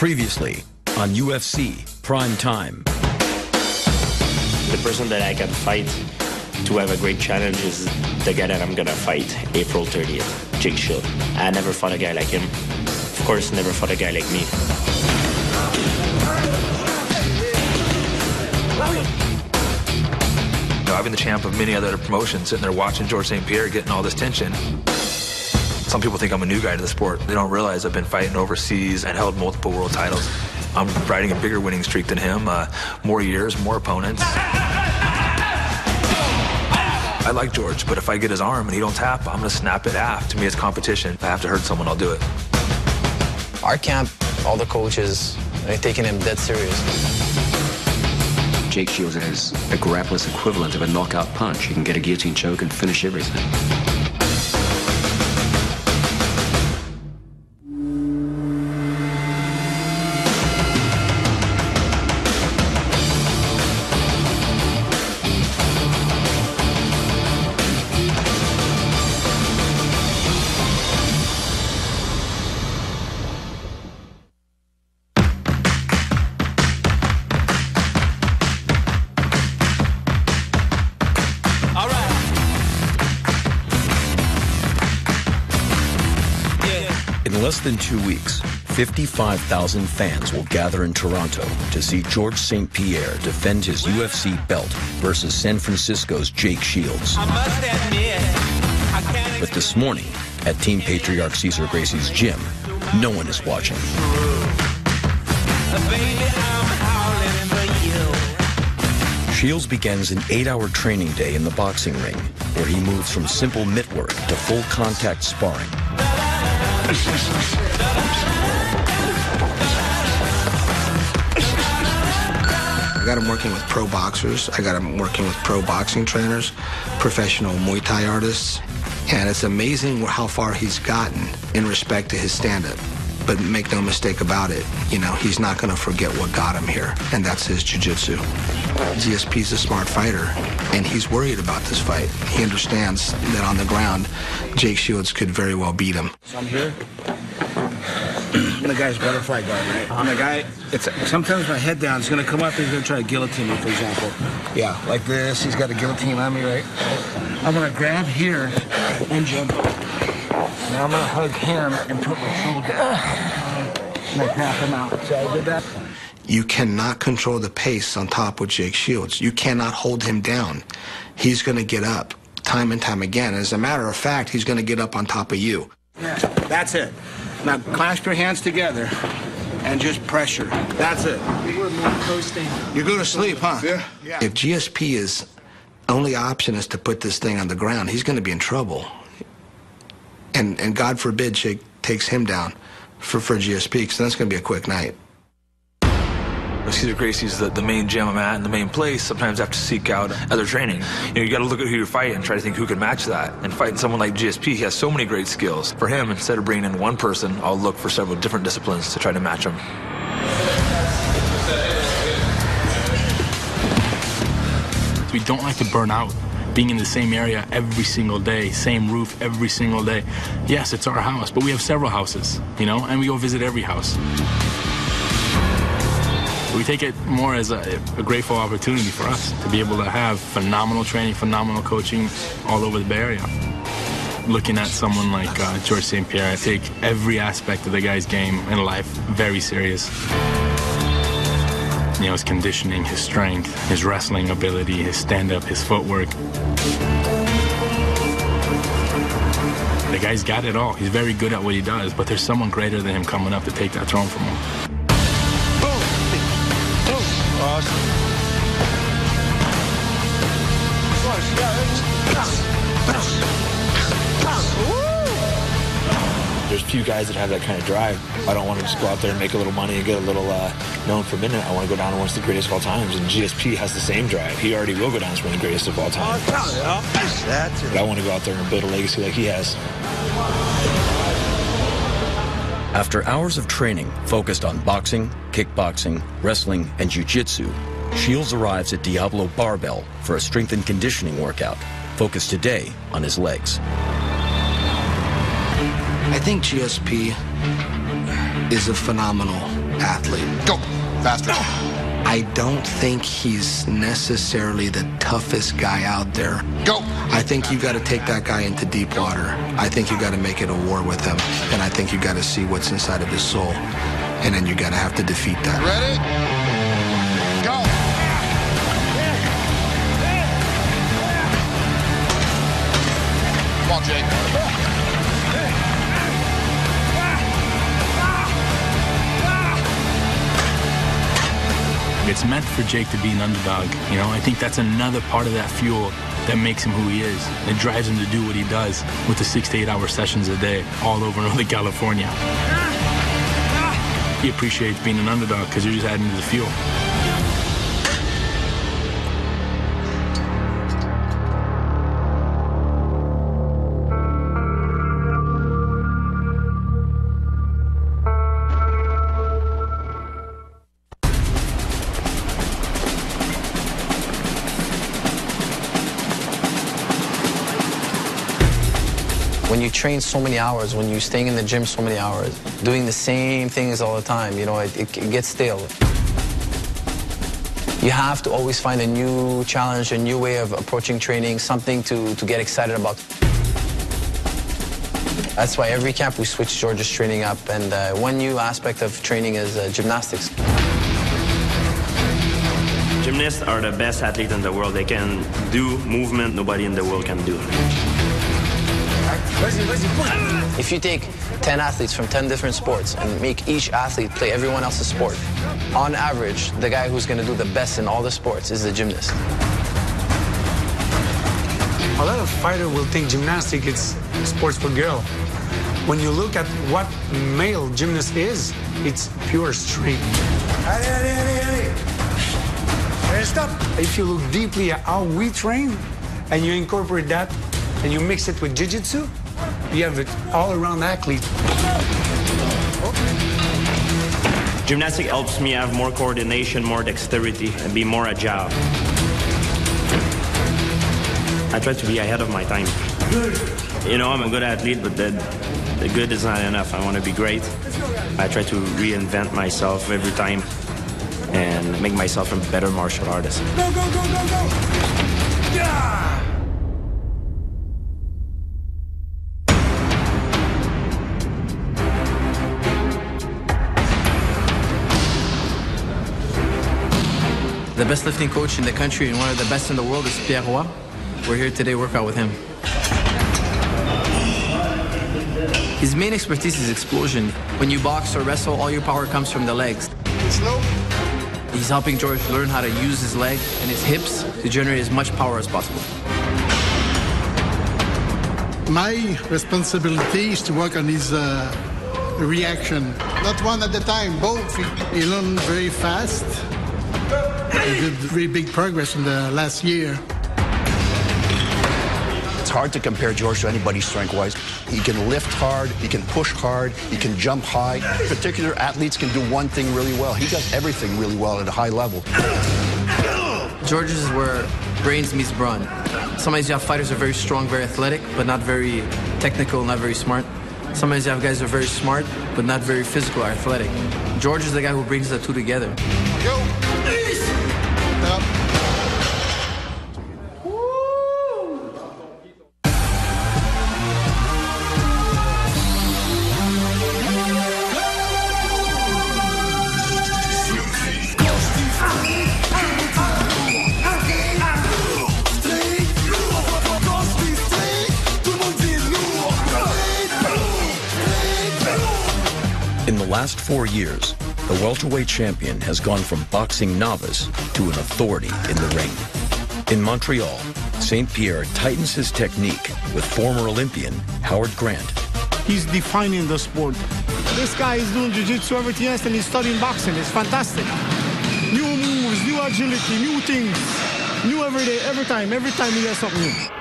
Previously on UFC Primetime. The person that I can fight to have a great challenge is the guy that I'm gonna fight April 30th, Jake Shield. I never fought a guy like him. Of course, never fought a guy like me. I've been the champ of many other promotions, sitting there watching George St. Pierre getting all this tension. Some people think I'm a new guy to the sport. They don't realize I've been fighting overseas and held multiple world titles. I'm riding a bigger winning streak than him, more years, more opponents. I like George, but if I get his arm and he don't tap, I'm gonna snap it half. To me, it's competition. If I have to hurt someone, I'll do it. Our camp, all the coaches, they're taking him dead serious. Jake Shields has a grappler's equivalent of a knockout punch. He can get a guillotine choke and finish everything. In less than 2 weeks, 55,000 fans will gather in Toronto to see George St. Pierre defend his UFC belt versus San Francisco's Jake Shields. But this morning, at Team Patriarch Cesar Gracie's gym, no one is watching. Shields begins an 8-hour training day in the boxing ring, where he moves from simple mitt work to full contact sparring. I got him working with pro boxers. I got him working with pro boxing trainers, professional Muay Thai artists. And it's amazing how far he's gotten in respect to his stand-up. But make no mistake about it, you know, he's not going to forget what got him here, and that's his jiu-jitsu. GSP's a smart fighter, and he's worried about this fight. He understands that on the ground, Jake Shields could very well beat him. So I'm here. I'm the guy's butterfly guard, right? I'm the guy, sometimes my head down, he's going to come up and he's going to try to guillotine me, for example. Yeah, like this. He's got a guillotine on me, right? I'm going to grab here and jump. Now I'm going to hug him and put my shoulder and I tap him out. So I did that. You cannot control the pace on top with Jake Shields. You cannot hold him down. He's going to get up time and time again. As a matter of fact, he's going to get up on top of you. Yeah, that's it. Now clasp your hands together and just pressure. That's it. We're more coasting. You go to sleep, huh? Yeah. If GSP's only option is to put this thing on the ground, he's going to be in trouble. And God forbid Jake takes him down for GSP, because that's going to be a quick night. Cesar Gracie's the main gym I'm at and the main place. Sometimes I have to seek out other training. You know, you got to look at who you're fighting and try to think who can match that. And fighting someone like GSP, he has so many great skills. For him, instead of bringing in one person, I'll look for several different disciplines to try to match him. We don't like to burn out. Being in the same area every single day, same roof every single day. Yes, it's our house, but we have several houses, you know, and we go visit every house. We take it more as a grateful opportunity for us to be able to have phenomenal training, phenomenal coaching all over the Bay Area. Looking at someone like George St. Pierre, I take every aspect of the guy's game and life very serious. You know, his conditioning, his strength, his wrestling ability, his stand-up, his footwork. The guy's got it all. He's very good at what he does, but there's someone greater than him coming up to take that throne from him. Boom! Boom! Awesome. There's few guys that have that kind of drive. I don't want to just go out there and make a little money and get a little known for a minute. I want to go down as one of the greatest of all times, and GSP has the same drive. He already will go down as one of the greatest of all time. But I want to go out there and build a legacy like he has. After hours of training focused on boxing, kickboxing, wrestling, and jiu-jitsu, Shields arrives at Diablo Barbell for a strength and conditioning workout, focused today on his legs. I think GSP is a phenomenal athlete. Go, faster. I don't think he's necessarily the toughest guy out there. Go. I think you got to take that guy into deep water. I think you got to make it a war with him. And I think you got to see what's inside of his soul. And then you got to have to defeat that. Ready? Go. Come on, Jake. It's meant for Jake to be an underdog. You know, I think that's another part of that fuel that makes him who he is. It drives him to do what he does with the 6 to 8 hour sessions a day all over Northern California. He appreciates being an underdog because you're just adding to the fuel. When you train so many hours, when you're staying in the gym so many hours, doing the same things all the time, you know, it gets stale. You have to always find a new challenge, a new way of approaching training, something to get excited about. That's why every camp we switch George's training up, and one new aspect of training is gymnastics. Gymnasts are the best athletes in the world. They can do movement nobody in the world can do. If you take 10 athletes from 10 different sports and make each athlete play everyone else's sport, on average, the guy who's going to do the best in all the sports is the gymnast. A lot of fighters will think gymnastics is sports for girls. When you look at what male gymnast is, it's pure strength. Stop. If you look deeply at how we train and you incorporate that and you mix it with jiu-jitsu, you have an all-around athlete. Gymnastics helps me have more coordination, more dexterity, and be more agile. I try to be ahead of my time. You know, I'm a good athlete, but the good is not enough. I want to be great. I try to reinvent myself every time and make myself a better martial artist. Go, go, go, go, go! Yeah! The best lifting coach in the country and one of the best in the world is Pierre Roy. We're here today to work out with him. His main expertise is explosion. When you box or wrestle, all your power comes from the legs. Slow. He's helping George learn how to use his leg and his hips to generate as much power as possible. My responsibility is to work on his reaction. Not one at a time, both. He learned very fast. He did very big progress in the last year. It's hard to compare George to anybody strength-wise. He can lift hard, he can push hard, he can jump high. Particular athletes can do one thing really well. He does everything really well at a high level. George's is where brains meets brawn. Sometimes you have fighters who are very strong, very athletic, but not very technical, not very smart. Sometimes you have guys who are very smart, but not very physical or athletic. George is the guy who brings the two together. Go. Up. In the last 4 years, the welterweight champion has gone from boxing novice to an authority in the ring. In Montreal, St. Pierre tightens his technique with former Olympian Howard Grant. He's defining the sport. This guy is doing jiu-jitsu, everything else, and he's studying boxing. It's fantastic. New moves, new agility, new things, new every day, every time he has something new.